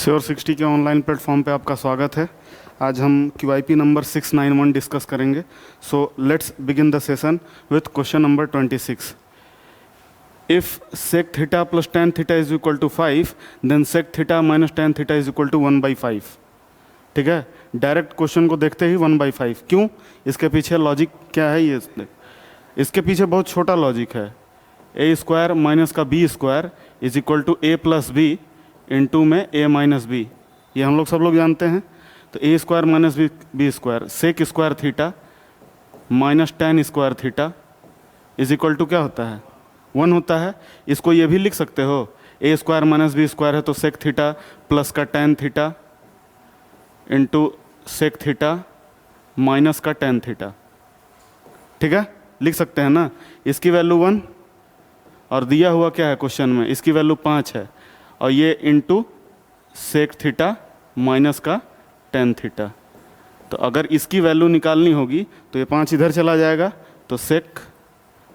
Sure 60 के online platform पे आपका स्वागत है। आज हम QIP नंबर 691 डिस्कस करेंगे। So let's begin the session with question number 26। If sec theta plus tan theta is equal to 5 then sec theta minus tan theta is equal to 1/5। ठीक है, direct question को देखते ही 1/5। क्यों? इसके पीछे logic क्या है? ये इसके पीछे बहुत छोटा लॉजिक है। a स्क्वायर माइनस का b square is equal to a plus b into में a माइनस बी। ये हम लोग सब लोग जानते हैं। तो a square minus b square sec square theta minus tan square theta is equal to क्या होता है? 1 होता है। इसको ये भी लिख सकते हो, a square minus b square है तो सेक थीटा प्लस का tan theta into sec theta minus का tan थीटा। ठीक है, लिख सकते हैं ना। इसकी वैल्यू 1 और दिया हुआ क्या है क्वेश्चन में? इसकी वैल्यू 5 है और ये इंटू सेक थीटा माइनस का tan थीटा। तो अगर इसकी वैल्यू निकालनी होगी तो ये 5 इधर चला जाएगा, तो सेक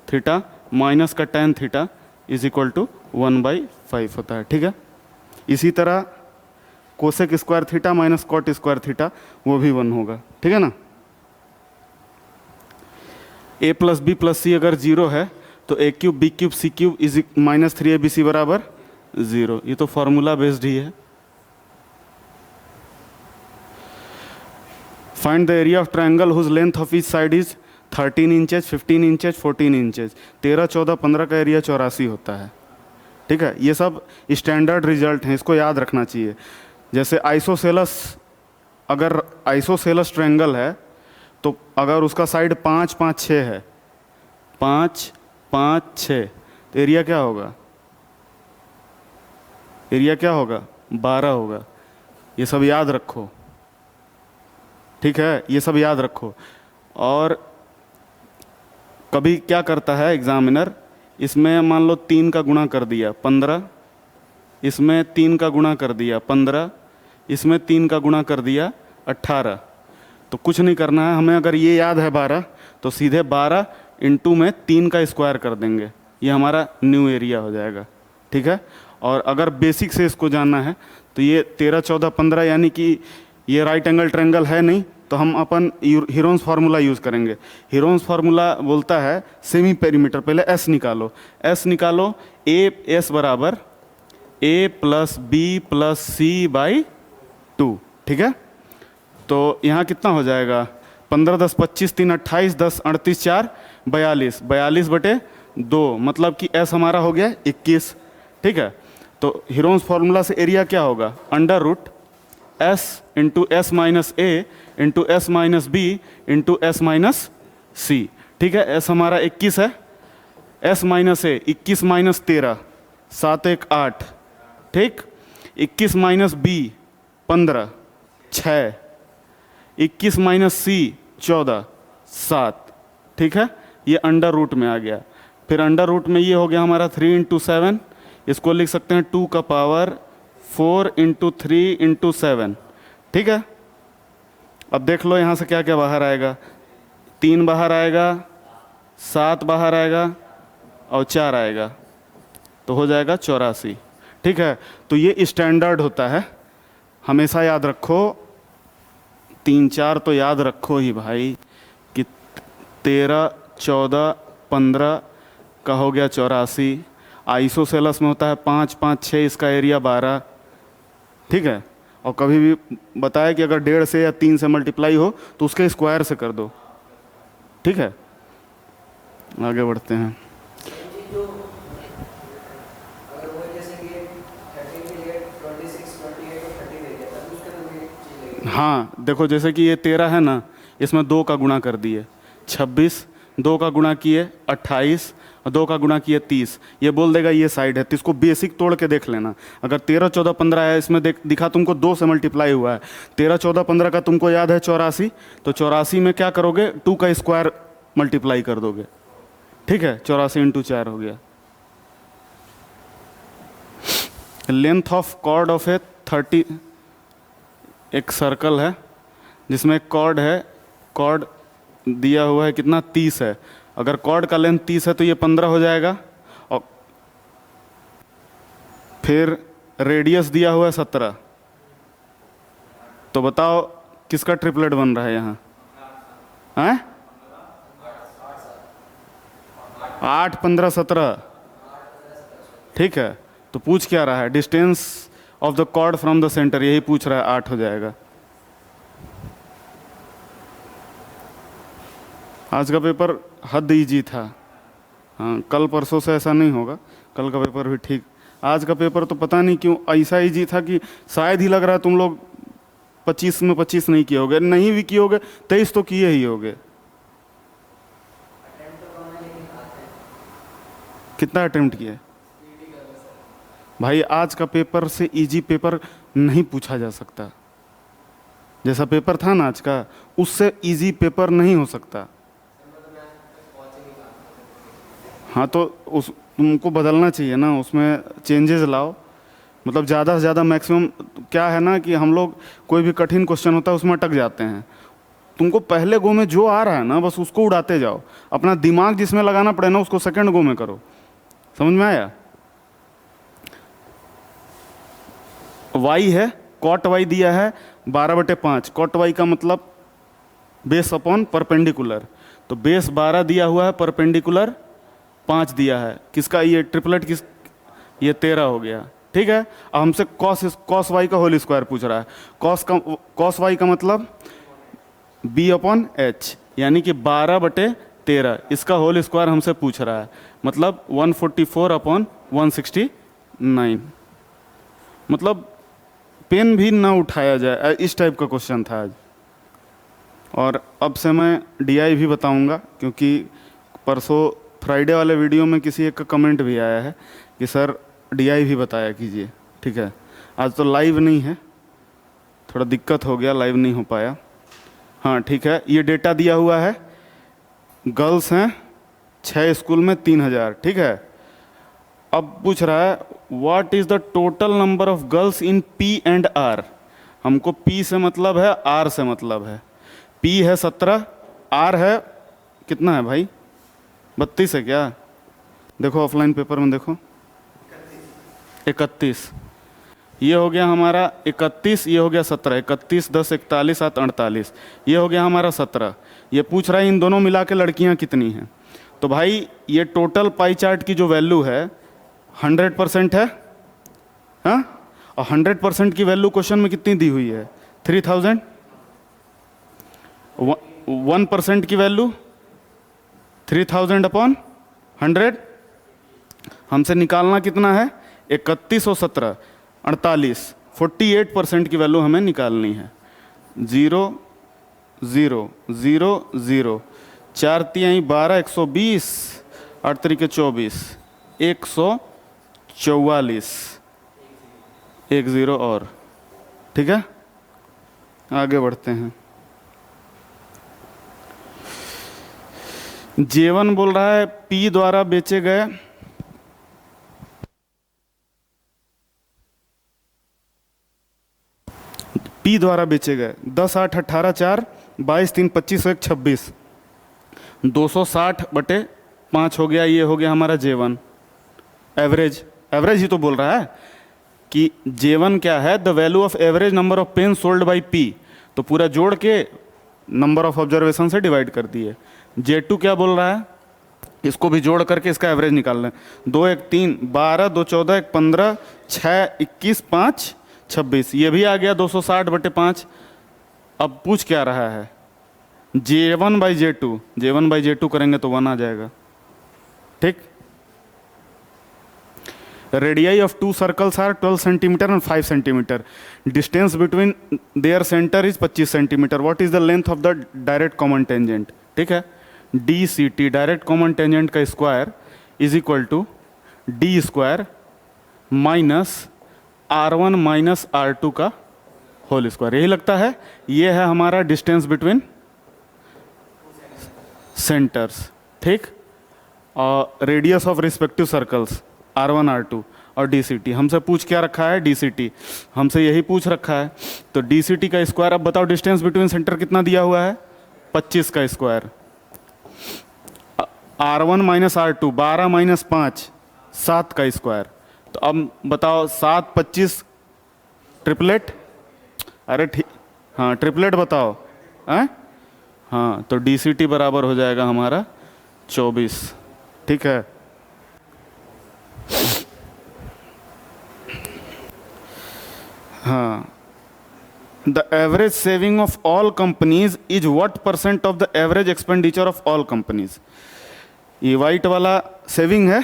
थीटा माइनस का tan theta is equal to 1/5 होता है। ठीक है, इसी तरह cosec square theta minus cot square theta वो भी 1 होगा। ठीक है ना। a plus B plus C अगर 0 है तो a cube B cube C cube is minus 3abc बराबर 0। ये तो फॉर्मूला बेस्ड ही है। Find the area of triangle whose length of each side is 13 inches 15 inches 14 inches. 13, 14, 15 का एरिया 84 होता है। ठीक है, ये सब स्टैंडर्ड रिजल्ट हैं, इसको याद रखना चाहिए। जैसे आइसोसेलस, अगर आइसोसेलस ट्रायंगल है तो अगर उसका साइड 5, 5, 6 है, 5, 5, 6, तो एरिया क्या होगा? एरिया क्या होगा? 12 होगा। ये सब याद रखो। ठीक है, ये सब याद रखो। और कभी क्या करता है एग्जामिनर, इसमें मान लो 3 का गुणा कर दिया 15, इसमें 3 का गुणा कर दिया 15, इसमें 3 का गुणा कर दिया 18। तो कुछ नहीं करना है हमें। अगर ये याद है 12 तो सीधे 12 इंटू में 3 का स्क्वायर कर देंगे, ये हमारा न्यू एरिया हो जाएगा। ठीक है, और अगर बेसिक से इसको जानना है तो ये 13, 14, 15 यानी कि ये राइट एंगल ट्रायंगल है नहीं, तो हम अपन हीरोन्स फार्मूला यूज़ करेंगे। हीरोन्स फार्मूला बोलता है सेमी पेरीमीटर। पहले एस निकालो, एस निकालो। एस बराबर a plus B plus C by 2। ठीक है, तो यहाँ कितना हो जाएगा? 15, 10, 25, 3, 28, 10, 38, 4, 42, 42/2, मतलब कि s हमारा हो गया 21। ठीक है, तो हीरोन्स फार्मूला से एरिया क्या होगा? Under root s into s minus a into s minus b into s minus c. ठीक है, s हमारा 21 है, s माइनस ए 21 माइनस 13 7, 1, 8। ठीक, 21 माइनस बी 15 6, 21 माइनस सी 14 7। ठीक है, ये अंडर रूट में आ गया। फिर अंडर रूट में ये हो गया हमारा 3 इंटू 7, इसको लिख सकते हैं 2 का पावर 4 इंटू 3 इंटू 7। ठीक है, अब देख लो यहाँ से क्या क्या बाहर आएगा। 3 बाहर आएगा, 7 बाहर आएगा और 4 आएगा, तो हो जाएगा 84। ठीक है, तो ये स्टैंडर्ड होता है, हमेशा याद रखो। 3, 4 तो याद रखो ही भाई कि 13, 14, 15 का हो गया 84। आइसोसेलस में होता है 5, 5, 6, इसका एरिया 12। ठीक है, और कभी भी बताया कि अगर 1.5 से या 3 से मल्टीप्लाई हो तो उसके स्क्वायर से कर दो। ठीक है, आगे बढ़ते हैं। हाँ देखो, जैसे कि ये 13 है ना, इसमें 2 का गुणा कर दिए 26, 2 का गुणा किए 28 और 2 का गुणा किए 30। ये बोल देगा ये साइड है, तो इसको बेसिक तोड़ के देख लेना। अगर 13, 14, 15 है, इसमें दिखा तुमको 2 से मल्टीप्लाई हुआ है। 13, 14, 15 का तुमको याद है 84, तो 84 में क्या करोगे? 2 का स्क्वायर मल्टीप्लाई कर दोगे। ठीक है, 84 इंटू 4 हो गया। लेंथ ऑफ कॉर्ड ऑफ ए 30, एक सर्कल है जिसमें एक कॉर्ड है, कॉर्ड दिया हुआ है कितना? 30 है। अगर कॉर्ड का लेंथ 30 है तो ये 15 हो जाएगा, और फिर रेडियस दिया हुआ है 17, तो बताओ किसका ट्रिपलेट बन रहा है यहाँ? हैं? 8, 15, 17। ठीक है, तो पूछ क्या रहा है? Distance of the chord from the centre, यही पूछ रहा है, 8 हो जाएगा। आज का पेपर हद इजी था। हाँ, कल परसों से ऐसा नहीं होगा, कल का पेपर भी ठीक। आज का पेपर तो पता नहीं क्यों ऐसा इजी था कि शायद ही लग रहा है तुम लोग 25 में 25 नहीं किए होगे, नहीं भी किए होगे 23 तो किए ही होगे। कितना अटेम्प्ट किए भाई? आज का पेपर से इजी पेपर नहीं पूछा जा सकता। जैसा पेपर था ना आज का, उससे इजी पेपर नहीं हो सकता। हाँ, तो उस तुमको बदलना चाहिए ना, उसमें चेंजेस लाओ। मतलब ज़्यादा से ज़्यादा मैक्सिमम क्या है ना कि हम लोग कोई भी कठिन क्वेश्चन होता है उसमें अटक जाते हैं। तुमको पहले गो में जो आ रहा है ना बस उसको उड़ाते जाओ, अपना दिमाग जिसमें लगाना पड़े ना उसको सेकंड गो में करो। समझ में आया? वाई है, कॉट वाई दिया है 12/5। कॉट वाई का मतलब बेस अपॉन परपेंडिकुलर, तो बेस 12 दिया हुआ है, परपेंडिकुलर 5 दिया है। किसका ये ट्रिपलेट किस? ये 13 हो गया। ठीक है, अब हमसे कॉस वाई का होल स्क्वायर पूछ रहा है। कॉस वाई का मतलब b/h, यानी कि 12/13, इसका होल स्क्वायर हमसे पूछ रहा है, मतलब 144/169। मतलब पेन भी ना उठाया जाए, इस टाइप का क्वेश्चन था आज। और अब से मैं डीआई भी बताऊंगा, क्योंकि परसों फ्राइडे वाले वीडियो में किसी एक का कमेंट भी आया है कि सर डीआई भी बताया कीजिए। ठीक है, आज तो लाइव नहीं है, थोड़ा दिक्कत हो गया, लाइव नहीं हो पाया। हाँ ठीक है, ये डेटा दिया हुआ है, गर्ल्स हैं 6 स्कूल में 3000। ठीक है, अब पूछ रहा है what is the total number of girls in P and R. हमको पी से मतलब है, आर से मतलब है। पी है 17, आर है कितना है भाई? 32 है क्या? देखो ऑफलाइन पेपर में देखो, 31। ये हो गया हमारा 31, ये हो गया 17। 31, 10, 41, 7, 48, ये हो गया हमारा 17। ये पूछ रहा है इन दोनों मिला के लड़कियां कितनी हैं। तो भाई ये टोटल पाई चार्ट की जो वैल्यू है 100% है। हाँ, और 100% की वैल्यू क्वेश्चन में कितनी दी हुई है? 3000। 1% की वैल्यू 3000/100। हमसे निकालना कितना है? 31 और 17, 48। 48% की वैल्यू हमें निकालनी है। 0 0 0 0, 4 तिहाई 12, 120, 8 तरीके 24, 144, 1 0 और। ठीक है, आगे बढ़ते हैं। जेवन बोल रहा है पी द्वारा बेचे गए पी द्वारा बेचे गए 10, 8, 18, 4, 22, 3, 25, 1, 26, 260/5 हो गया। ये हो गया हमारा जेवन। एवरेज, एवरेज ही तो बोल रहा है कि जेवन क्या है? The value of average number of pen sold by P. तो पूरा जोड़ के नंबर ऑफ ऑब्जर्वेशन से डिवाइड कर दिए। J2 क्या बोल रहा है? इसको भी जोड़ करके इसका एवरेज निकाल लें। 2, 1, 3, 12, 2, 14, 1, 15, 6, 21, 5, 26, ये भी आ गया 260/5। अब पूछ क्या रहा है? J1/J2। J1/J2 करेंगे तो 1 आ जाएगा। ठीक, radii of 2 circles are 12 centimetre and 5 centimetre. Distance between their centre is 25 centimetre. What is the length of the direct common tangent? ठीक है, DCT डायरेक्ट कॉमन टेंजेंट का square is equal to D square minus R1 minus R2 का whole square. यही लगता है, ये है हमारा डिस्टेंस बिटवीन सेंटर्स। ठीक, और radius of respective circles R1 R2 और DCT। हमसे पूछ क्या रखा है? DCT हमसे यही पूछ रखा है। तो DCT का स्क्वायर, अब बताओ डिस्टेंस बिटवीन सेंटर कितना दिया हुआ है? 25 का square. R1 minus R2, 12 minus 5, 7 का स्क्वायर। तो अब बताओ 7, 25 ट्रिपलेट। अरे ठीक, हाँ ट्रिपलेट बताओ। हैं? हाँ तो DCT बराबर हो जाएगा हमारा 24। ठीक है। हाँ, the average saving of all companies is what % of the average expenditure of all companies. ये वाइट वाला सेविंग है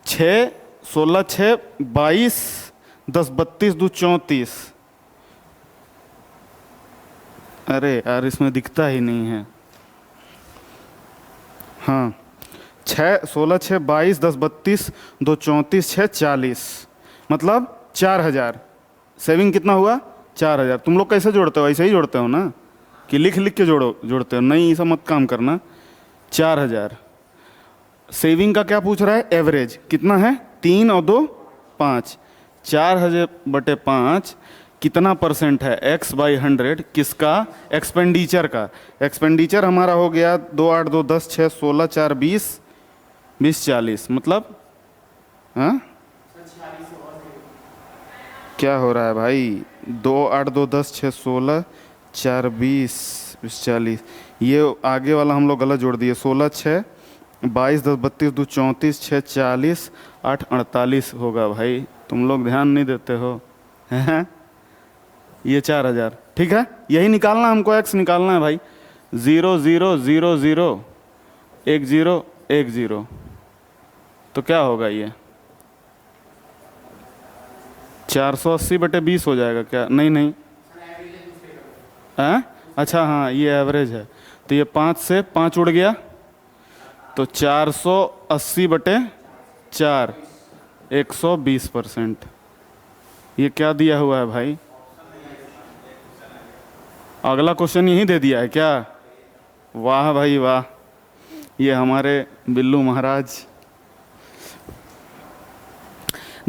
6, 16, 6, 22, 10, 32, 2, 34। अरे यार इसमें दिखता ही नहीं है। हाँ 6, 16, 6, 22, 10, 32, 2, 34, 6, 40, मतलब 4000। सेविंग कितना हुआ? 4000। तुम लोग कैसे जोड़ते हो? ऐसे ही जोड़ते हो ना कि लिख लिख के जोड़ते हो? नहीं, ऐसा मत काम करना। 4000 सेविंग का क्या पूछ रहा है? एवरेज कितना है? 3 और 2 5। 4000/5 कितना % है? x/100 किसका? एक्सपेंडिचर का। एक्सपेंडिचर हमारा हो गया 2, 8, 2, 10, 6, 16, 4, 20, 20, 40, मतलब हाँ क्या हो रहा है भाई? 2, 8, 2, 10, 6, 16, 4, 20, 20, 40। ये आगे वाला हम लोग गलत जोड़ दिए। 16, 6, 22, 10, 32, 2, 34, 6, 40, 8, 48 होगा भाई। तुम लोग ध्यान नहीं देते हो हैं? ये 4000। ठीक है, यही निकालना हमको। x निकालना है भाई। 0, 0, 0, 0, 1, 0, 1, 0। तो क्या होगा ये? 480/20 हो जाएगा क्या? नहीं नहीं, हैं? अच्छा हाँ ये एवरेज है। तो ये 5 से 5 उड़ गया, तो 480/4, 120%। ये क्या दिया हुआ है भाई? अगला क्वेश्चन यही दे दिया है क्या? वाह भाई वाह, ये हमारे Billu Maharaj.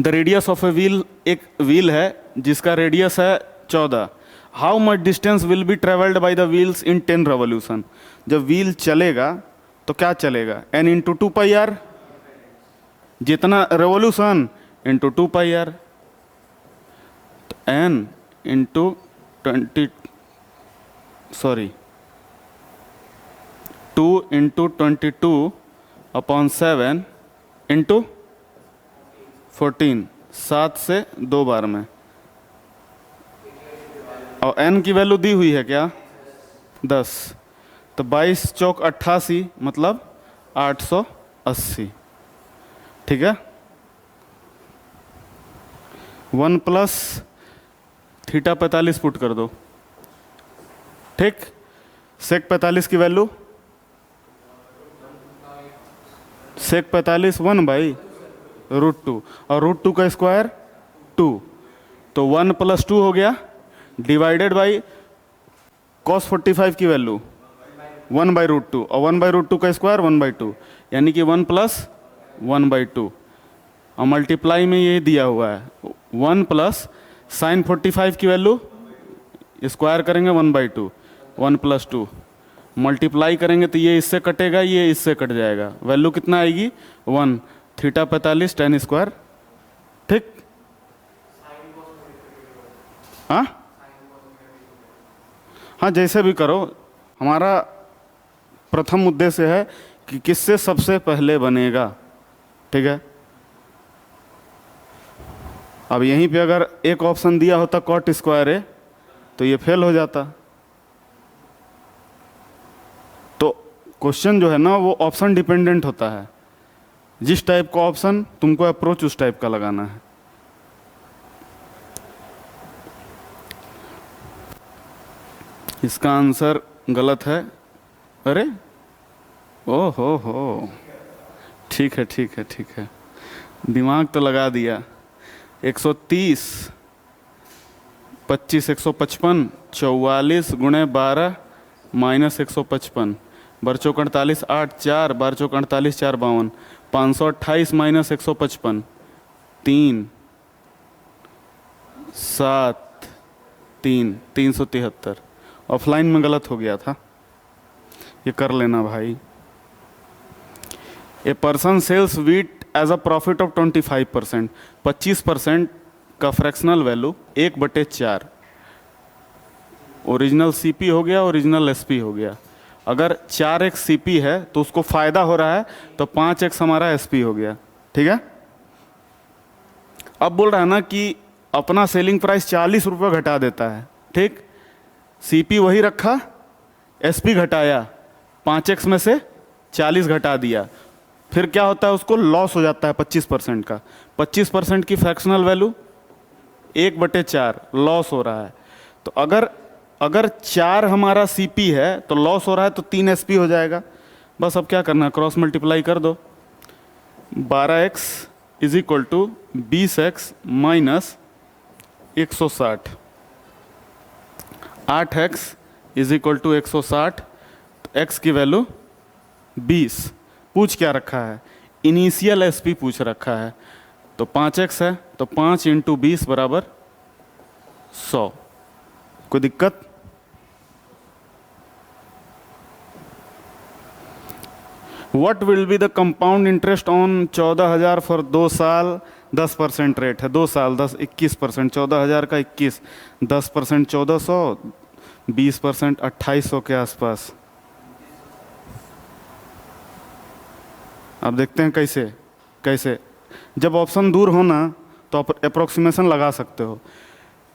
The radius of a wheel, एक व्हील है जिसका रेडियस है 14। How much distance will be travelled by the wheels in 10 revolution. जब व्हील चलेगा तो क्या चलेगा? n × 2πr, जितना रेवोल्यूशन इंटू 2πr। तो n × 2 × 22/7 × 14, 7 से 2 बार में। और n की वैल्यू दी हुई है क्या? 10। तो 22 चौक 88, मतलब 880। ठीक है। 1 + थीटा 45 पुट कर दो। ठीक। सेक 45 की वैल्यू, सेक 45 1 भाई √2, और √2 का स्क्वायर 2। तो 1 + 2 हो गया, डिवाइडेड बाई cos 45 की वैल्यू 1/√2, और 1/√2 का स्क्वायर 1/2, यानी कि 1 + 1/2। और मल्टीप्लाई में ये दिया हुआ है 1 + sin 45 की वैल्यू, स्क्वायर करेंगे 1/2, 1 + 2 मल्टीप्लाई करेंगे तो ये इससे कटेगा, ये इससे कट जाएगा। वैल्यू कितना आएगी? 1। Theta 45 tan square. ठीक। हाँ हाँ जैसे भी करो, हमारा प्रथम उद्देश्य है कि किससे सबसे पहले बनेगा। ठीक है। अब यहीं पे अगर एक ऑप्शन दिया होता cot स्क्वायर है तो ये फेल हो जाता। तो क्वेश्चन जो है ना वो ऑप्शन डिपेंडेंट होता है। जिस टाइप का ऑप्शन तुमको अप्रोच उस टाइप का लगाना है। इसका आंसर गलत है। अरे ओ हो, ठीक है ठीक है ठीक है, दिमाग तो लगा दिया। 130, 25, 155, 44 × 12 - 155, बरचों 48, 8, 4, बरचों 48, 4, 52, 528 - 155, 3, 7, 3, 373। ऑफलाइन में गलत हो गया था, ये कर लेना भाई। A person sells wheat as a profit of 25%, 25% का फ्रैक्शनल वैल्यू 1/4। ओरिजिनल सीपी हो गया, ओरिजिनल एसपी हो गया। अगर 4x सीपी है तो उसको फायदा हो रहा है, तो 5x हमारा एसपी हो गया। ठीक है। अब बोल रहा है ना कि अपना सेलिंग प्राइस 40 रुपये घटा देता है। ठीक, सीपी वही रखा, एसपी घटाया, 5x में से 40 घटा दिया, फिर क्या होता है, उसको लॉस हो जाता है 25% का। 25% की फ्रैक्शनल वैल्यू 1/4 लॉस हो रहा है। तो अगर 4 हमारा सीपी है तो लॉस हो रहा है, तो 3 एसपी हो जाएगा। बस अब क्या करना है, क्रॉस मल्टीप्लाई कर दो। 12x is equal to 20x minus 160, 8x is equal to 160, x की वैल्यू 20। पूछ क्या रखा है, इनिशियल एसपी पूछ रखा है, तो 5x है, तो 5 × 20 बराबर 100। कोई दिक्कत? What will be the compound interest on 14,000 for 2 साल, 10% रेट है, 2 साल 10 21%, 14,000 का 21, 10% 1400, 20% 2800 के आसपास। अब देखते हैं कैसे जब ऑप्शन दूर हो ना तो आप अप्रोक्सीमेशन लगा सकते हो।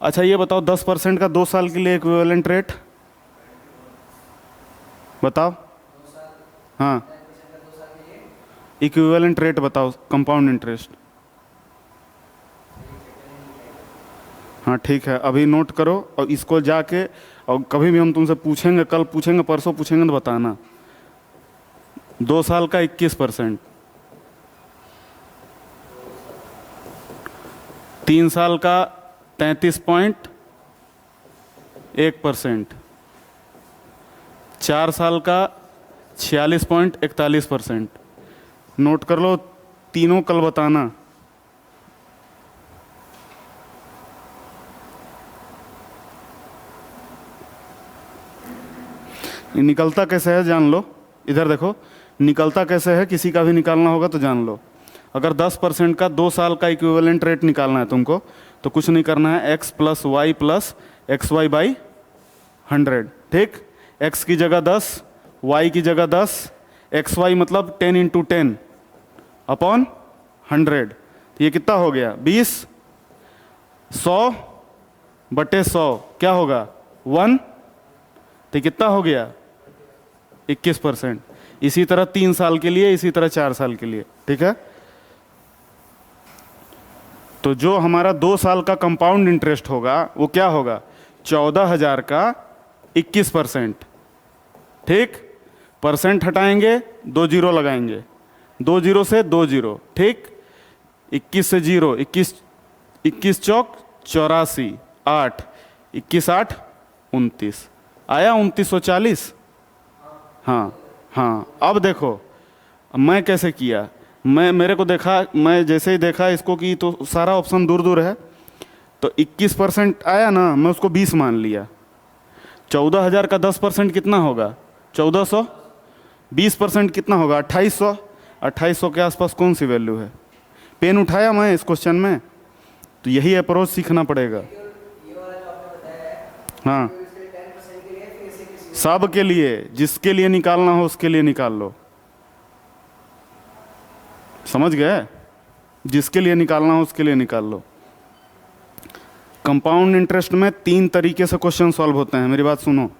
अच्छा ये बताओ, 10% का 2 साल के लिए इक्विवेलेंट रेट बताओ। हाँ, इक्विवेलेंट रेट बताओ कंपाउंड इंटरेस्ट। हाँ ठीक है, अभी नोट करो और इसको जाके, और कभी भी हम तुमसे पूछेंगे, कल पूछेंगे, परसों पूछेंगे, तो बताना। 2 साल का 21%, 3 साल का 33.1%, 4 साल का 46.41%। नोट कर लो, तीनों कल बताना। निकलता कैसे है जान लो, इधर देखो, निकलता कैसे है, किसी का भी निकालना होगा तो जान लो। अगर 10% का 2 साल का इक्विवेलेंट रेट निकालना है तुमको, तो कुछ नहीं करना है, x + y + xy/100। ठीक, x की जगह 10, y की जगह 10, xy मतलब 10 × 10 अपॉन 100। तो ये कितना हो गया, 20, 100/100 क्या होगा, 1। तो कितना हो गया, 21%। इसी तरह 3 साल के लिए, इसी तरह 4 साल के लिए। ठीक है, तो जो हमारा 2 साल का कंपाउंड इंटरेस्ट होगा वो क्या होगा, 14,000 का 21%। ठीक, परसेंट हटाएंगे, 2 जीरो लगाएंगे, 2 जीरो से 2 जीरो। ठीक, 21 से 0, 21 चौक 84, 8, 21 8 29, आया 2940। हाँ हाँ, अब देखो मैं कैसे किया, मेरे को देखा, मैं जैसे ही देखा इसको कि तो सारा ऑप्शन दूर दूर है, तो 21% आया ना, मैं उसको 20 मान लिया। 14,000 का 10% कितना होगा, 1400, 20% कितना होगा, 2800। 2800 के आसपास कौन सी वैल्यू है, पेन उठाया मैं इस क्वेश्चन में, तो यही अप्रोच सीखना पड़ेगा। हाँ, सब के लिए, जिसके लिए निकालना हो उसके लिए निकाल लो, समझ गए, जिसके लिए निकालना हो उसके लिए निकाल लो। कंपाउंड इंटरेस्ट में 3 तरीके से क्वेश्चन सॉल्व होते हैं, मेरी बात सुनो।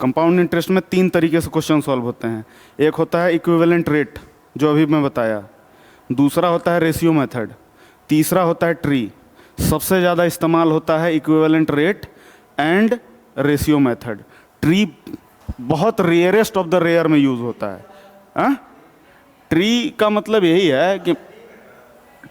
कंपाउंड इंटरेस्ट में 3 तरीके से क्वेश्चन सॉल्व होते हैं। एक होता है इक्विवेलेंट रेट, जो अभी मैं बताया, दूसरा होता है रेशियो मेथड, तीसरा होता है ट्री। सबसे ज़्यादा इस्तेमाल होता है equivalent rate and ratio method. Tree बहुत रेयरेस्ट ऑफ द रेयर में यूज़ होता है। ट्री का मतलब यही है कि,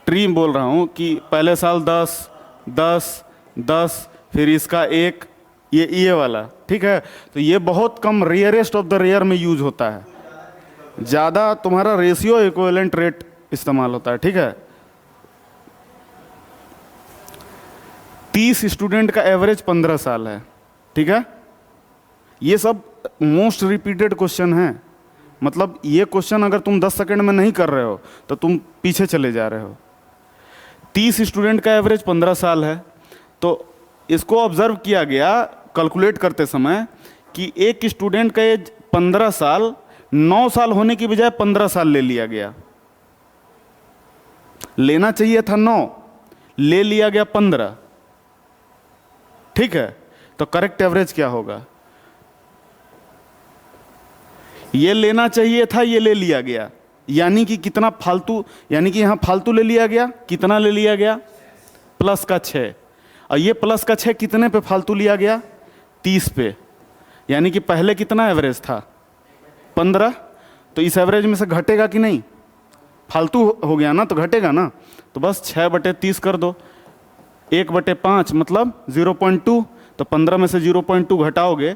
ट्री बोल रहा हूँ कि पहले साल 10 10 10, फिर इसका 1, ये वाला। ठीक है, तो ये बहुत कम, रेयरेस्ट ऑफ द रेयर में यूज होता है। ज़्यादा तुम्हारा रेशियो इक्विवेलेंट रेट इस्तेमाल होता है। ठीक है, 30 स्टूडेंट का एवरेज 15 साल है। ठीक है, ये सब मोस्ट रिपीटेड क्वेश्चन है। मतलब ये क्वेश्चन अगर तुम 10 सेकंड में नहीं कर रहे हो तो तुम पीछे चले जा रहे हो। 30 स्टूडेंट का एवरेज 15 साल है, तो इसको ऑब्जर्व किया गया कैलकुलेट करते समय कि एक स्टूडेंट का एज 15 साल, 9 साल होने की बजाय 15 साल ले लिया गया। लेना चाहिए था 9, ले लिया गया 15। ठीक है, तो करेक्ट एवरेज क्या होगा? ये लेना चाहिए था, ये ले लिया गया, यानी कि कितना फालतू, यानी कि यहां फालतू ले लिया गया। कितना ले लिया गया? प्लस का 6। और ये प्लस का 6 कितने पे फालतू लिया गया? 30 पे। यानी कि पहले कितना एवरेज था? 15। तो इस एवरेज में से घटेगा कि नहीं? फालतू हो गया ना, तो घटेगा ना। तो बस 6/30 कर दो, 1/5 मतलब 0.2। तो 15 में से 0.2 घटाओगे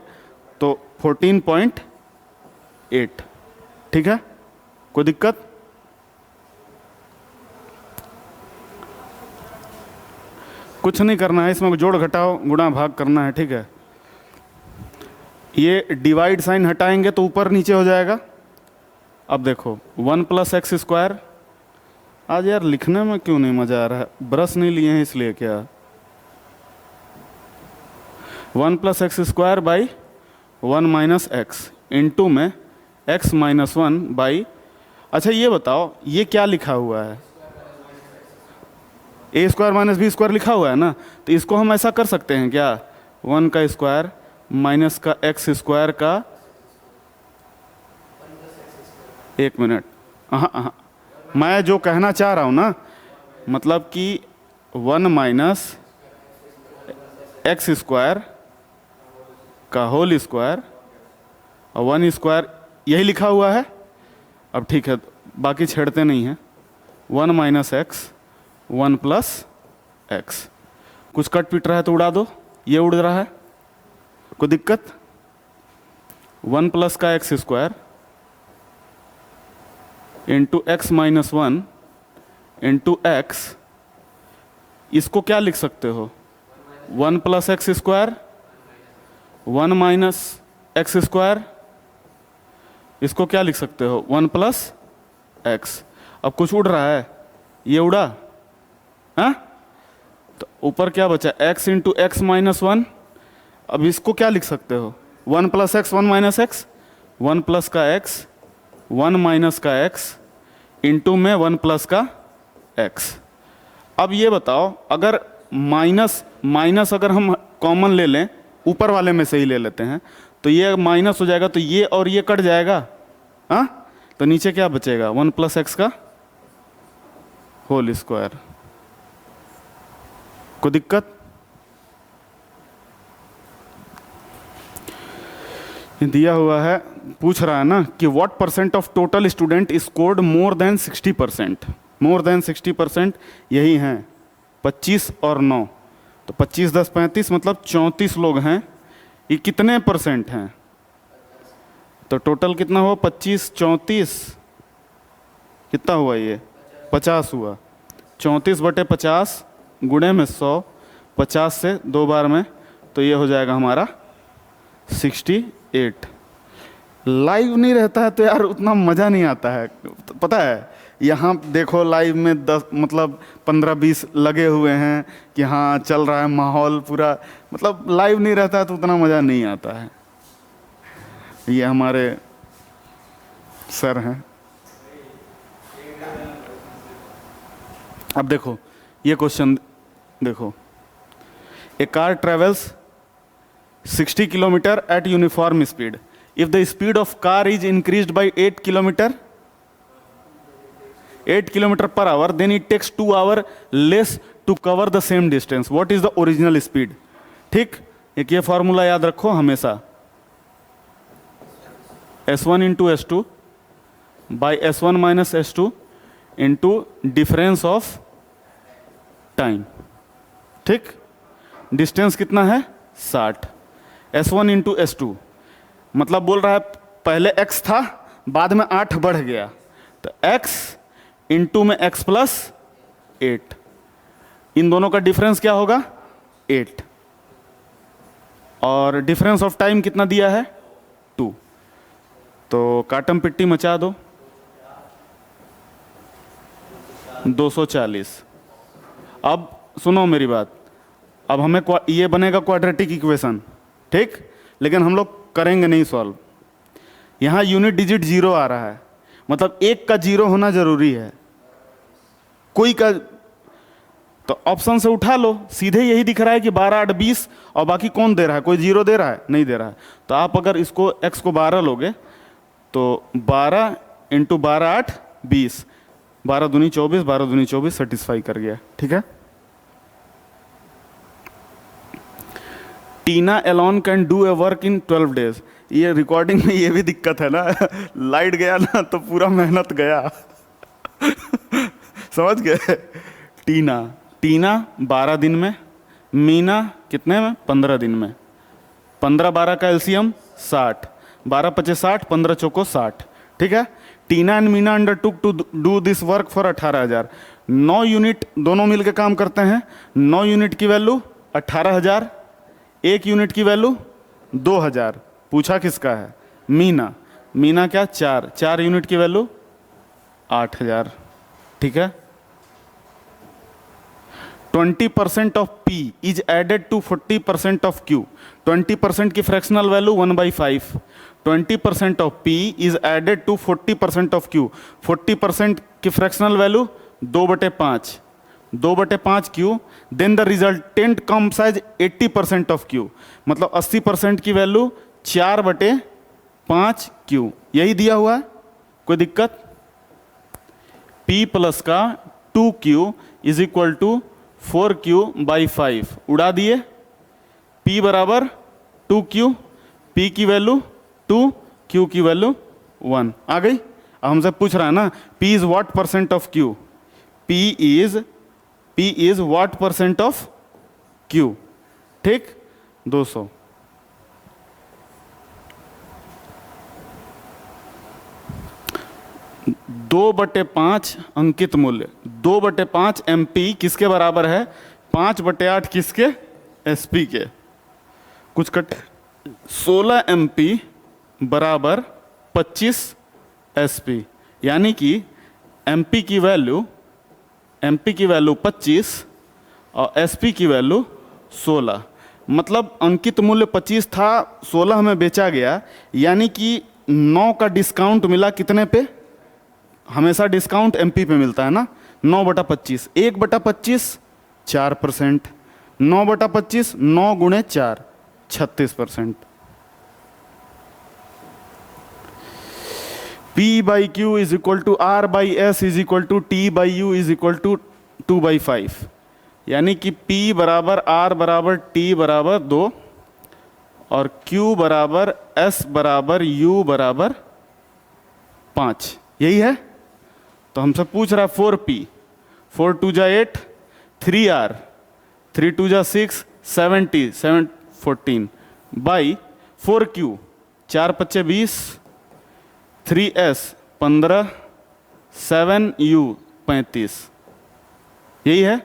तो 14.8। ठीक है, कोई दिक्कत? कुछ नहीं करना है इसमें, जोड़ घटाओ गुणा भाग करना है। ठीक है, ये डिवाइड साइन हटाएंगे तो ऊपर नीचे हो जाएगा। अब देखो 1 + x²। आज यार लिखने में क्यों नहीं मजा आ रहा है? ब्रश नहीं लिए हैं इसलिए क्या? 1 + x² बाई 1 - x इंटू में x - 1 बाई। अच्छा ये बताओ, ये क्या लिखा हुआ है? a² - b² लिखा हुआ है ना। तो इसको हम ऐसा कर सकते हैं क्या? 1 का स्क्वायर माइनस का x² का, एक मिनट, हाँ, मैं जो कहना चाह रहा हूं ना, मतलब कि 1 - x² का होल स्क्वायर और 1² यही लिखा हुआ है। अब ठीक है, बाकी छेड़ते नहीं हैं। 1 - x 1 + x। कुछ कट पिट रहा है तो उड़ा दो, ये उड़ रहा है, कोई दिक्कत? 1 + का x² into x - 1 into x। इसको क्या लिख सकते हो? 1 + x², 1 - x²। इसको क्या लिख सकते हो? 1 + x। अब कुछ उड़ रहा है, ये उड़ा, हाँ? तो ऊपर क्या बचा? x into x - 1। अब इसको क्या लिख सकते हो? 1 + x 1 - x, 1 + का x 1 - का x इंटू में 1 + का x। अब ये बताओ, अगर माइनस अगर हम कॉमन ले लें, ऊपर वाले में से ही ले लेते हैं, तो ये माइनस हो जाएगा, तो ये और ये कट जाएगा, हाँ? तो नीचे क्या बचेगा? 1 + x का होल स्क्वायर। कोई दिक्कत? दिया हुआ है, पूछ रहा है ना कि what % of total student scored more than 60%। More than 60% यही हैं 25 और 9। तो 25 10 35 मतलब 34 लोग हैं। ये कितने % हैं? तो टोटल कितना हुआ? 25 34 कितना हुआ? ये 50 हुआ। 34/50 गुणे में 100, 50 से 2 बार में, तो ये हो जाएगा हमारा 68। लाइव नहीं रहता है तो यार उतना मज़ा नहीं आता है, पता है। यहाँ देखो लाइव में 10 मतलब 15-20 लगे हुए हैं कि हाँ चल रहा है माहौल पूरा, मतलब लाइव नहीं रहता है तो उतना मज़ा नहीं आता है। ये हमारे सर हैं। अब देखो ये क्वेश्चन देखो, a car travels 60 kilometre at uniform speed. If the speed of car is increased by 8 kilometre per hour, then it takes 2 hours less to cover the same distance. What is the original speed? ठीक, एक ये formula याद रखो हमेशा, S1 into S2 by S1 minus S2 into difference of time. ठीक, distance कितना है? 60। S1 into S2 मतलब बोल रहा है पहले x था, बाद में 8 बढ़ गया, तो x इंटू में x + 8। इन दोनों का डिफरेंस क्या होगा? 8। और डिफरेंस ऑफ टाइम कितना दिया है? 2। तो काटम पिट्टी मचा दो, 240। अब सुनो मेरी बात, अब हमें ये बनेगा क्वाड्रेटिक इक्वेशन, ठीक, लेकिन हम लोग करेंगे नहीं सॉल्व। यहाँ यूनिट डिजिट 0 आ रहा है, मतलब एक का 0 होना जरूरी है, कोई का, तो ऑप्शन से उठा लो, सीधे यही दिख रहा है कि 12 8 20, और बाकी कौन दे रहा है, कोई 0 दे रहा है, नहीं दे रहा है। तो आप अगर इसको x को 12 लोगे तो 12 इंटू 12 8 20, 12 दूनी 24, 12 दूनी 24 सेटिस्फाई कर गया। ठीक है। Tina alone can do a work in 12 days. ये रिकॉर्डिंग में ये भी दिक्कत है ना, लाइट गया ना तो पूरा मेहनत गया। समझ गए। टीना 12 दिन में, मीना कितने में, 15 दिन में। 15 12 का एलसीएम 60, 12 25 60, 15 चौको 60। ठीक है। Tina and Meena undertook to do this work for 18,000। 9 unit दोनों मिलकर काम करते हैं। 9 यूनिट की वैल्यू 18,000, 1 यूनिट की वैल्यू 2,000। पूछा किसका है, मीना क्या 4 यूनिट की वैल्यू 8,000। ठीक है। 20% of P is added to 40% of Q। 20% की fractional value 1/5। 20% of P is added to 40% of Q। 40% की fractional value 2/5, 2/5 Q। Then the resultant comes as 80% of Q, मतलब 80% की वैल्यू 4/5 Q। यही दिया हुआ है, कोई दिक्कत। P प्लस का 2Q is equal to 4Q/5 उड़ा दिए। P बराबर 2Q, P की वैल्यू 2, Q की वैल्यू 1 आ गई। अब हमसे पूछ रहा है ना P is what percent of Q, P is what percent of Q। ठीक, 200। दो बटे 5 अंकित मूल्य, 2/5 MP किसके बराबर है, 5/8 किसके, SP के। कुछ कट 16 MP बराबर 25 SP, यानी कि MP की वैल्यू 25 और SP की वैल्यू 16। मतलब अंकित मूल्य 25 था, 16 में बेचा गया, यानी कि 9 का डिस्काउंट मिला कितने पे, हमेशा डिस्काउंट MP पे मिलता है ना। 9/25, 1/25 4%, 9/25 9 गुणे 4 36%। P/Q is equal to R/S is equal to T/U is equal to 2/5, यानी कि P बराबर R बराबर T बराबर 2 और Q बराबर S बराबर U बराबर 5। यही है। तो हमसे पूछ रहा है 4P, 4 2 जा 8, 3R, 3 2 जा 6, 70 7 14 बाई 4Q, 4 5 20, 3S 15, 7U 35। यही है।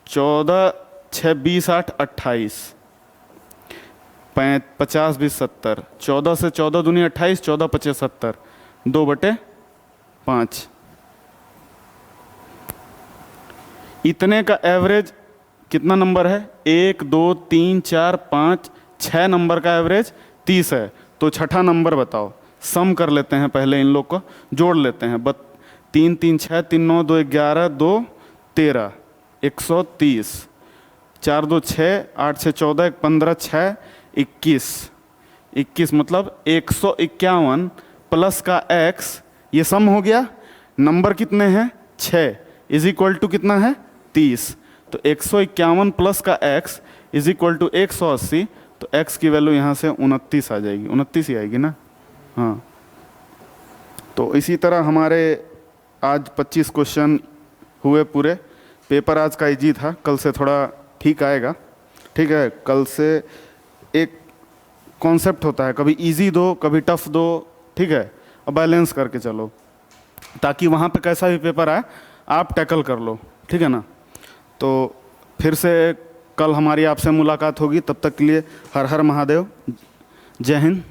14 6 20 8 28, 50 20 70, 14 से 14 दूनी 28, 14 25 70, 2/5। इतने का एवरेज कितना नंबर है, 1 2 3 4 5 6 नंबर का एवरेज 30 है। तो छठा नंबर बताओ। सम कर लेते हैं पहले, इन लोग को जोड़ लेते हैं। 3 3 6 3 9 2 11 2 13 130, 4 2 6 8 6 14 1 15 6 21 मतलब 151 प्लस का x, ये सम हो गया। नंबर कितने हैं 6 इज इक्वल टू कितना है 30। तो 151 प्लस का x इज इक्वल टू 180। तो x की वैल्यू यहाँ से 29 आ जाएगी, 29 ही आएगी ना। हाँ, तो इसी तरह हमारे आज 25 क्वेश्चन हुए पूरे। पेपर आज का इजी था, कल से थोड़ा ठीक आएगा। ठीक है, कल से एक कॉन्सेप्ट होता है, कभी इजी दो कभी टफ दो। ठीक है, अब बैलेंस करके चलो ताकि वहाँ पे कैसा भी पेपर आए आप टैकल कर लो। ठीक है ना। तो फिर से कल हमारी आपसे मुलाकात होगी, तब तक के लिए हर हर महादेव, जय हिंद।